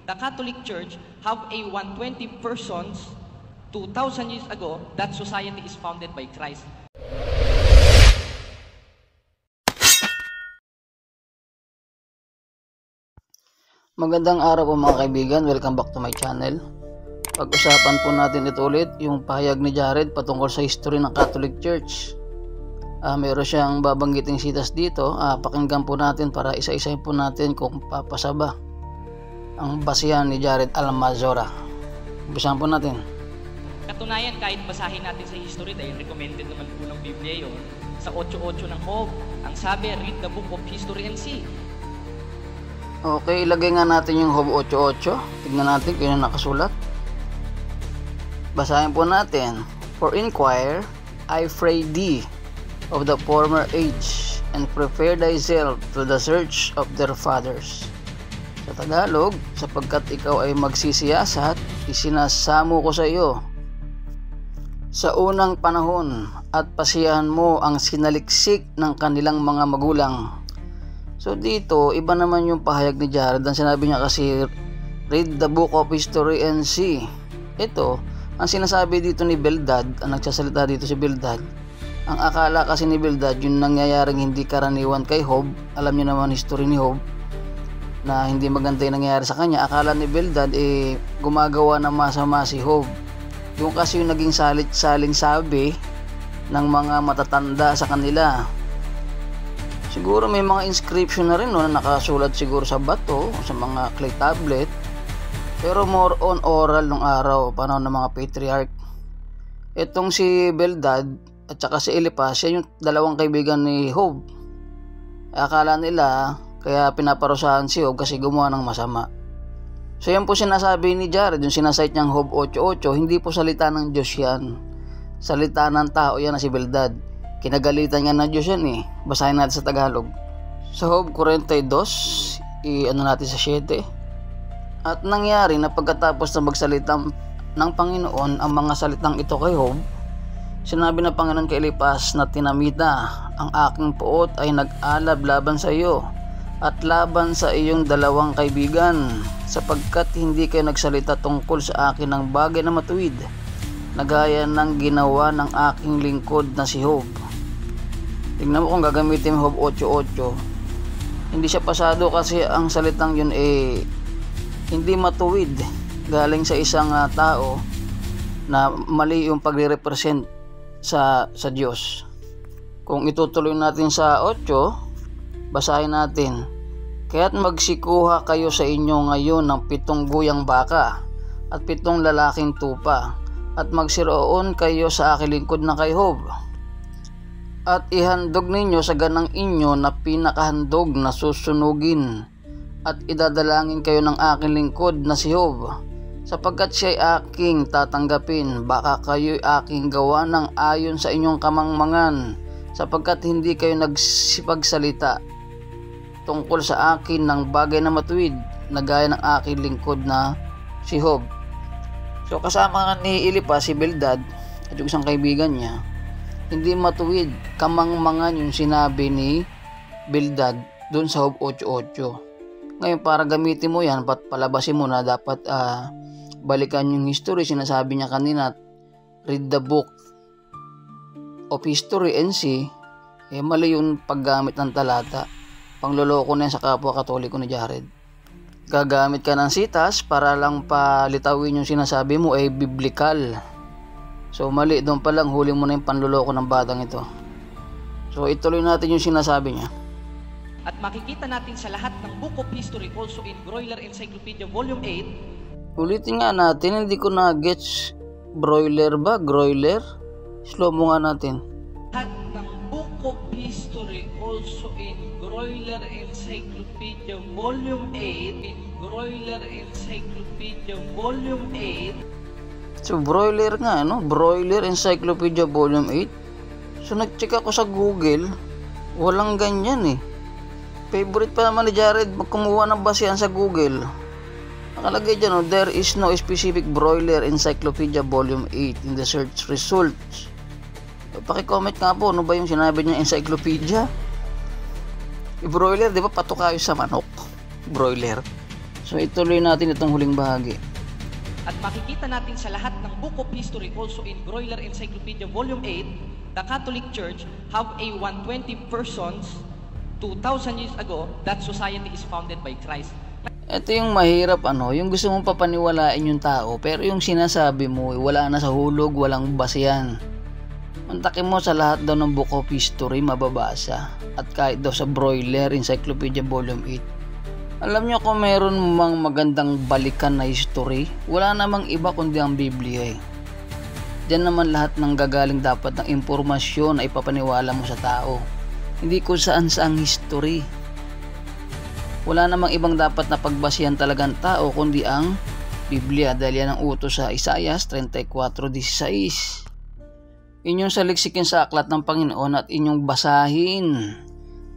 the Catholic Church have a 120 persons 2,000 years ago. That society is founded by Christ. Magandang araw po mga kaibigan, welcome back to my channel. Pag-usapan po natin ito ulit yung pahayag ni Jared patungkol sa history ng Catholic Church. Meron siyang babanggiting sitas dito, pakinggan po natin para isa-isahin po natin kung papasaba ang basihan ni Jared Almazora. Umpisahan po natin. Katunayan, kahit basahin natin sa history, dahil recommended naman po ng Biblia yun, sa 8.8 ng Job, ang sabi, read the book of history and see. Okay, ilagay nga natin yung Job 8.8. Tignan natin kung ano nakasulat. Basahin po natin. For inquire, I pray thee of the former age, and prepare thyself to the search of their fathers. Sa Tagalog, sapagkat ikaw ay magsisiyasat, isinasamo ko sa iyo sa unang panahon, at pasiyahan mo ang sinaliksik ng kanilang mga magulang. So dito, iba naman yung pahayag ni Jared. Ang sinabi niya kasi, read the book of history and see. Ito, ang sinasabi dito ni Bildad, ang nagsasalita dito si Bildad, ang akala kasi ni Bildad, yung nangyayaring hindi karaniwan kay Job, alam niyo naman history ni Job, na hindi maganda yung nangyayari sa kanya. Akala ni Bildad, gumagawa ng masama si Job. Yung kasi yung naging salit-saling sabi ng mga matatanda sa kanila. Siguro may mga inscription na rin, no, na nakasulat siguro sa bato, sa mga clay tablet. Pero more on oral nung araw, panahon ng mga patriarch. Itong si Bildad at saka si Eliphaz, siya yung dalawang kaibigan ni Job. Akala nila, kaya pinaparusahan si Job kasi gumawa ng masama. So yan po sinasabi ni Jared, yung sinasite niyang Job 8.8, hindi po salita ng Diyos yan. Salita ng tao yan na si Bildad. Kinagalitan nga ng Diyos yan eh. Basahin natin sa Tagalog. Sa Job 42, natin sa 7. At nangyari na pagkatapos na magsalita ng Panginoon ang mga salitang ito kay Job, sinabi ng Panginoon kay Eliphaz na tinamita, ang aking puot ay nag-alab laban sa iyo at laban sa iyong dalawang kaibigan, sapagkat hindi kayo nagsalita tungkol sa akin ng bagay na matuwid, na gaya ng ginawa ng aking lingkod na si Job. Tingnan mo kung gagamitin mo Job 8.8. Hindi siya pasado kasi ang salitang yun hindi matuwid, galing sa isang tao na mali yung pagre-represent sa Diyos. Kung itutuloy natin sa 8, basahin natin. Kaya't magsikuha kayo sa inyo ngayon ng 7 guyang baka at 7 lalaking tupa, at magsiroon kayo sa aking lingkod na kay Job, at ihandog ninyo sa ganang inyo na pinakahandog na susunugin, at idadalangin kayo ng aking lingkod na si Job, sapagkat siya'y aking tatanggapin. Baka kayo'y aking gawa ng ayon sa inyong kamangmangan, sapagkat hindi kayo nagsipagsalita tungkol sa akin ng bagay na matuwid, na gaya ng aking lingkod na si Job. So kasama ni Eliphaz si Bildad at yung isang kaibigan niya, hindi matuwid, kamangmangan yung sinabi ni Bildad doon sa Job 8.8. Ngayon, para gamitin mo yan, palabasin mo na dapat balikan yung history. Sinasabi niya kanina, read the book of history and see. Mali yung paggamit ng talata. Pangloloko na yan sa kapwa Katoliko ni Jared. Gagamit ka ng sitas para lang palitawin yung sinasabi mo biblical. So mali, doon pa lang huli mo na yung panloloko ng batang ito. So ituloy natin yung sinasabi niya. At makikita natin sa lahat ng Book of History, also in Broiler Encyclopedia Volume 8. Ulitin nga natin, hindi ko na-gets. Broiler ba? Broiler? Slow mo nga natin. Lahat ng Book of History, also in Broiler Encyclopedia Volume 8. In Broiler Encyclopedia Volume 8. So broiler nga, no? Broiler Encyclopedia Volume 8. So nag-check ako sa Google, walang ganyan eh. Favorite pa naman ni Jared kumuha ng basihan sa Google. Nakalagay dyan, no? There is no specific Broiler Encyclopedia Volume 8 in the search results. Paki-comment nga po, ano ba yung sinabi niya encyclopedia? Broiler, di ba pato kayo sa manok? Broiler. So ituloy natin itong huling bahagi. At makikita natin sa lahat ng Book of History, also in Broiler Encyclopedia Volume 8, the Catholic Church have a 120 persons 2,000 years ago that society is founded by Christ. Ito yung mahirap yung gusto mong papaniwalain yung tao pero yung sinasabi mo wala na sa hulog, walang basihan. Mantakin mo sa lahat daw ng Book of History mababasa at kahit daw sa Broiler Encyclopedia Volume 8. Alam nyo kung meron mang magandang balikan na history, wala namang iba kundi ang Biblia eh. Diyan naman lahat ng gagaling dapat ng impormasyon ay ipapaniwala mo sa tao. Hindi kung saan saang history. Wala namang ibang dapat na pagbasihan talagang tao kundi ang Biblia dahil yan ang utos sa Isaias 34:16. Inyong saliksikin sa aklat ng Panginoon at inyong basahin.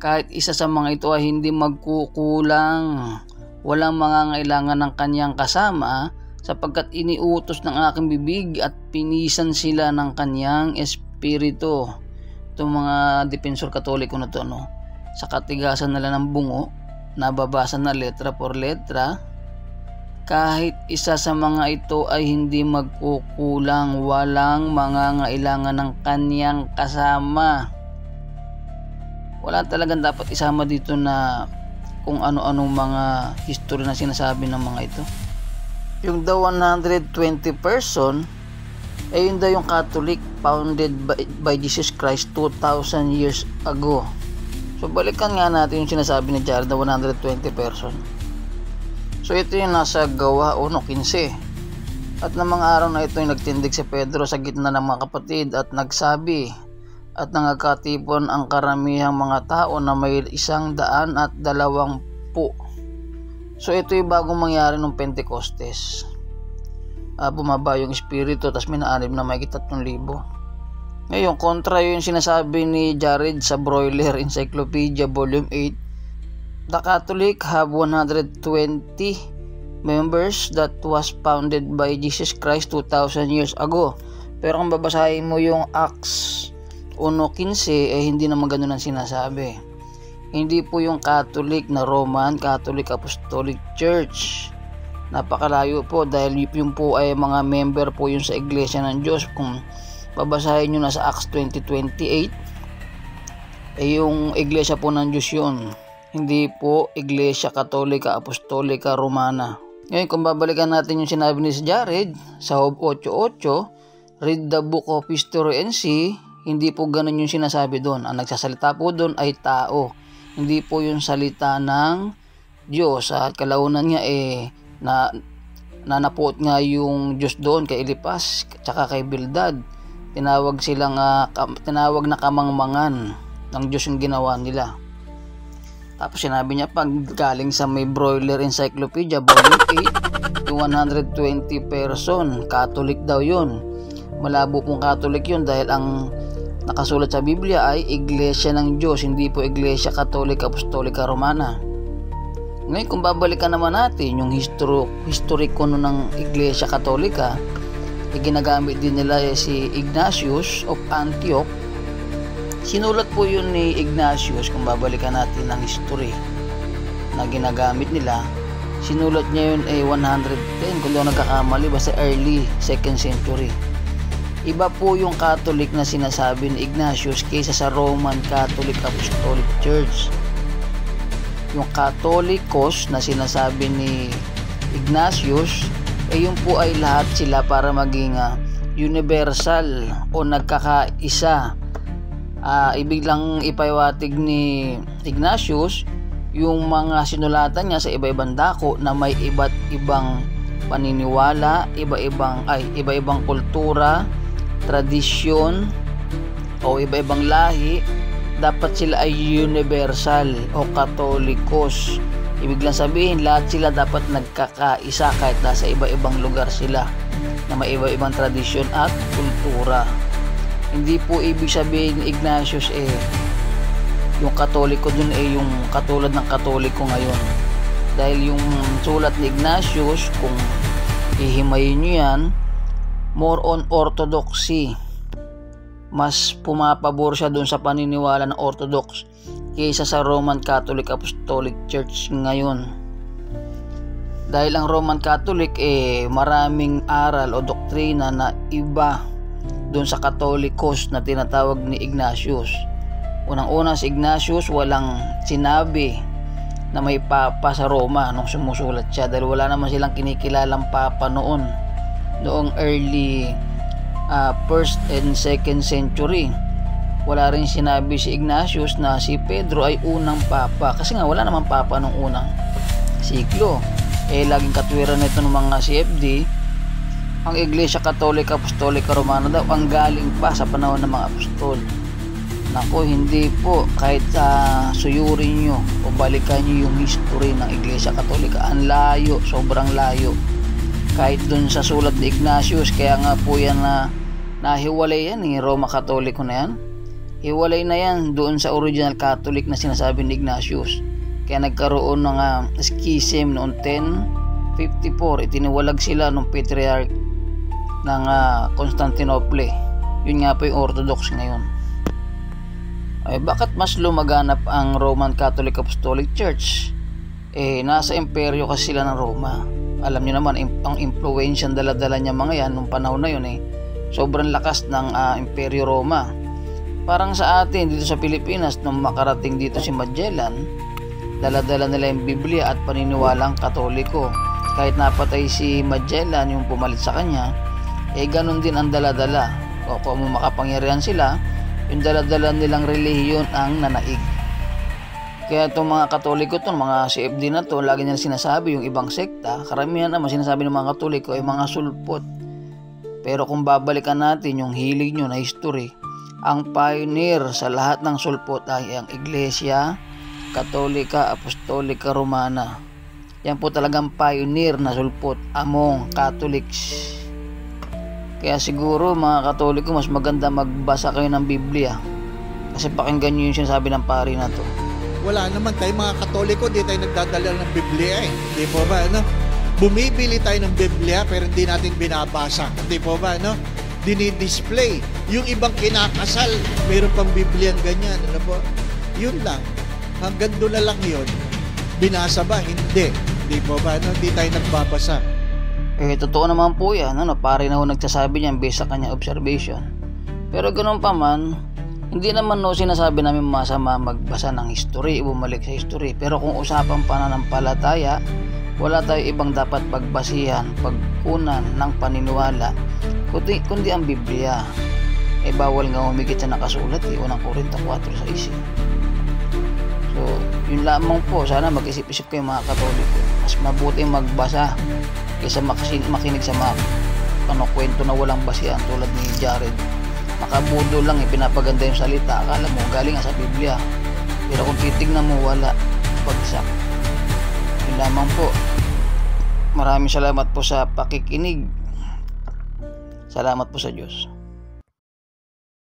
Kahit isa sa mga ito ay hindi magkukulang, walang mangangailangan ng kanyang kasama sapagkat iniutos ng aking bibig at pinisan sila ng kanyang espiritu. Itong mga depensor katoliko na to, sa katigasan nila ng bungo, nababasa na letra por letra, kahit isa sa mga ito ay hindi magkukulang, walang mangangailangan ng kanyang kasama. Wala talagang dapat isama dito na kung ano-anong mga history na sinasabi ng mga ito. Yung the 120 person ay yun daw yung Catholic founded by Jesus Christ 2,000 years ago. So balikan nga natin yung sinasabi ni Jared na 120 person. So ito yung nasa Gawa 1:15. At ng mga araw na ito ay nagtindig si Pedro sa gitna ng mga kapatid at nagsabi, at nangagkatipon ang karamihang mga tao na may 120. So ito yung bagong mangyari ng Pentecostes. Bumaba yung espiritu tapos minaanib na may 3,000. Ngayon, kontra yung sinasabi ni Jared sa Broiler Encyclopedia Volume 8. The Catholic have 120 members that was founded by Jesus Christ 2,000 years ago. Pero kung babasahin mo yung Acts 1:15 hindi naman ganun ang sinasabi. Hindi po yung Catholic na Roman Catholic Apostolic Church. Napakalayo po dahil yung po ay mga member po yun sa Iglesia ng Diyos. Kung babasahin nyo na sa Acts 20:28 yung Iglesia po ng Diyos yun. Hindi po Iglesia Katolika Apostolika Romana. Ngayon kung babalikan natin yung sinabi ni Jared sa Job 8:8, read the Book of History and see. Hindi po ganun yung sinasabi doon. Ang nagsasalita po doon ay tao. Hindi po yung salita ng Diyos. At kalaunan niya nanapot nga yung Diyos doon kay Elipas tsaka kay Bildad. Tinawag na kamangmangan ng Diyos yung ginawa nila. Tapos sinabi niya pag galing sa may Broiler Encyclopedia Volume 8, yung 120 person, Catholic daw yun. Malabo pong Catholic yun dahil ang nakasulat sa Biblia ay Iglesia ng Diyos, hindi po Iglesia Katolika Apostolika Romana. Ngayon kung babalikan naman natin yung historiko ng Iglesia Katolika, ginagamit din nila si Ignatius of Antioch. Sinulat po yun ni Ignatius kung babalikan natin ang history na ginagamit nila. Sinulat niya yun 110 kung doon nagkakamali, basta early 2nd century. Iba po yung Catholic na sinasabi ni Ignatius kaysa sa Roman Catholic Apostolic Church. Yung Catholicos na sinasabi ni Ignatius, yun po ay lahat sila para maging universal o nagkakaisa. Ibig lang ipahiwatig ni Ignatius yung mga sinulatan niya sa iba-ibang dako na may iba't ibang paniniwala, iba-ibang kultura, tradisyon o iba-ibang lahi, dapat sila ay universal o katolikos. Ibig lang sabihin lahat sila dapat nagkakaisa kahit nasa iba-ibang lugar sila na may iba-ibang tradisyon at kultura. Hindi po ibig sabihin ni Ignatius yung katoliko dun yung katulad ng katoliko ngayon. Dahil yung sulat ni Ignatius, kung hihimayin nyo yan, more on orthodoxy. Mas pumapabor siya dun sa paniniwala ng Orthodox kaysa sa Roman Catholic Apostolic Church ngayon. Dahil ang Roman Catholic maraming aral o doktrina na iba doon sa Katolikos na tinatawag ni Ignatius. Unang-una si Ignatius walang sinabi na may papa sa Roma nung sumusulat siya, dahil wala naman silang kinikilalang papa noong early 1st and 2nd century. Wala rin sinabi si Ignatius na si Pedro ay unang papa, kasi nga wala namang papa nung unang siglo. Laging katwiran nito ng mga CFD, ang Iglesia Katolika Apostolika Romana daw ang galing pa sa panahon ng mga apostol. Nako, hindi po. Kahit suyurin nyo o balikan nyo yung history ng Iglesia Katolika, ang layo, sobrang layo. Kahit dun sa sulat ni Ignatius, kaya nga po yan na nahiwalay yan, Roma Katoliko na yan. Hiwalay na yan doon sa original Catholic na sinasabi ni Ignatius. Kaya nagkaroon ng schism noong 1054. Itiniwalag sila ng Patriarch ng Constantinople. Yun nga po yung Orthodox ngayon. Bakit mas lumaganap ang Roman Catholic Apostolic Church? Nasa imperyo kasi sila ng Roma. Alam niyo naman, ang impluwensya dala-dala niya mga yan nung panahon na yun, sobrang lakas ng Imperyo Roma. Parang sa atin dito sa Pilipinas, nung makarating dito si Magellan, dala-dala nila yung Biblia at paniniwalang Katoliko. Kahit napatay si Magellan, yung pumalit sa kanya, ganun din ang dala-dala. O kung makapangyarihan sila, yung dala-dala nilang relihiyon ang nanaig. Kaya itong mga Katoliko, itong mga CFD na to, lagi nila sinasabi yung ibang sekta, karamihan naman sinasabi ng mga Katoliko ay mga sulpot. Pero kung babalikan natin yung hilig nyo na history, ang pioneer sa lahat ng sulpot ay ang Iglesia Katolika Apostolika Romana. Yan po talagang pioneer na sulpot among Catholics. Kaya siguro mga Katoliko, mas maganda magbasa kayo ng Biblia, kasi pakinggan nyo yung sinasabi ng pari na to. Wala naman tayo mga Katoliko, di tayo nagdadala ng Biblia Di po ba, Bumibili tayo ng Biblia pero hindi natin binabasa. Di po ba, Dinidisplay. Yung ibang kinakasal, mayroon pang Biblia ganyan. Po? Yun lang. Hanggang doon na lang yun. Binasa ba? Hindi. Di po ba, Hindi tayo nagbabasa. Totoo naman po yan. Pare na ho nagsasabi niyan based sa kanya observation. Pero ganoon pa man, hindi naman sinasabi namin masama magbasa ng history, bumalik sa history. Pero kung usapang pananampalataya, wala tayo ibang dapat pagbasihan, pagkunan ng paniniwala, kundi ang Biblia. Bawal nga humigit sa nakasulat, 1 Corinto 4:6. So, yun lamang po. Sana mag-isip-isip kayo mga Katoliko. Mas mabuti magbasa kaysa makinig sa mga kwento na walang basihan tulad ni Jared. Makabudo lang, pinapaganda yung salita. Akala mo galing sa Biblia, pero kung titignan mo, wala. Bagsak. Yun lamang po. Maraming salamat po sa pakikinig. Salamat po sa Diyos.